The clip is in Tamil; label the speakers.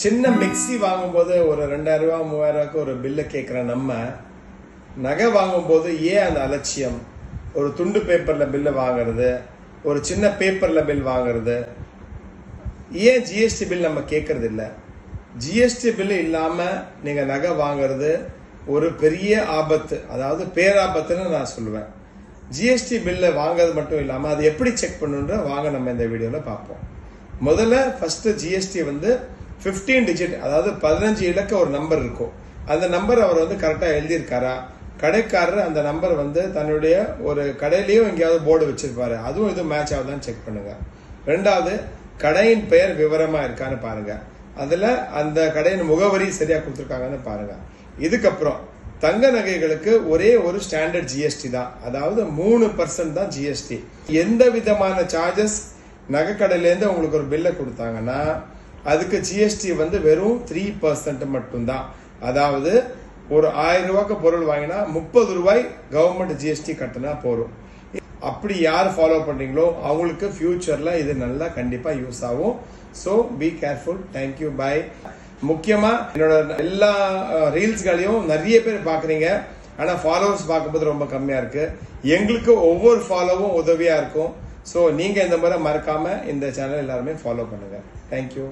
Speaker 1: சின்ன மிக்சி வாங்கும்போது ஒரு 2000 ரூபா 3000 ரூபாய்க்கு ஒரு பில்லை கேட்குற நம்ம நகை வாங்கும்போது ஏன் அந்த அலட்சியம்? ஒரு துண்டு பேப்பரில் பில்லு வாங்குறது, ஒரு சின்ன பேப்பரில் பில் வாங்குறது, ஏன் ஜிஎஸ்டி பில் நம்ம கேட்கறது இல்லை? ஜிஎஸ்டி பில் இல்லாமல் நீங்கள் நகை வாங்குறது ஒரு பெரிய ஆபத்து, அதாவது பேராபத்துன்னு நான் சொல்லுவேன். ஜிஎஸ்டி பில்லை வாங்குறது மட்டும் இல்லாமல் அது எப்படி செக் பண்ணுன்ற வாங்க நம்ம இந்த வீடியோவில் பார்ப்போம். முதல்ல ஃபர்ஸ்ட் ஜிஎஸ்டி வந்து 15 டிஜிட், அதாவது 15 இலக்க ஒரு நம்பர் இருக்கும். அந்த நம்பர் அவர் வந்து கரெக்டாக எழுதியிருக்காரா? கடைக்காரர் அந்த நம்பர் வந்து தன்னுடைய ஒரு கடையிலையும் எங்கேயாவது போர்டு வச்சிருப்பாரு, அதுவும் இது மேட்ச் ஆகுதான்னு செக் பண்ணுங்க. ரெண்டாவது, கடையின் பெயர் விவரமா இருக்கான்னு பாருங்க. அதுல அந்த கடையின் முகவரி சரியா கொடுத்துருக்காங்கன்னு பாருங்க. இதுக்கப்புறம் தங்க நகைகளுக்கு ஒரே ஒரு ஸ்டாண்டர்ட் ஜிஎஸ்டி தான், அதாவது 3% தான் ஜிஎஸ்டி. எந்த விதமான சார்ஜஸ் நகை கடையிலேருந்து உங்களுக்கு ஒரு பில்லை கொடுத்தாங்கன்னா அதுக்கு ஜிஎஸ்டி வந்து வெறும் 3% மட்டும்தான். அதாவது ஒரு 1000 ரூபாய்க்கு பொருள் வாங்கினா 30 ரூபாய் கவர்மெண்ட் ஜிஎஸ்டி கட்டினா போறோம். அப்படி யார் ஃபாலோ பண்றீங்களோ அவங்களுக்கு ஃபியூச்சர்ல இது நல்லா கண்டிப்பா யூஸ் ஆகும். So be careful. தேங்க்யூ, பாய். முக்கியமா என்னோட எல்லா ரீல்ஸ்களையும் நிறைய பேர் பாக்குறீங்க, ஆனா ஃபாலோவர்ஸ் பார்க்கும்போது ரொம்ப கம்மியா இருக்கு. எங்களுக்கு ஒவ்வொரு ஃபாலோவும் உதவியா இருக்கும். ஸோ நீங்க இந்த முறை மறக்காம இந்த சேனல் எல்லாருமே ஃபாலோ பண்ணுங்க. தேங்க்யூ.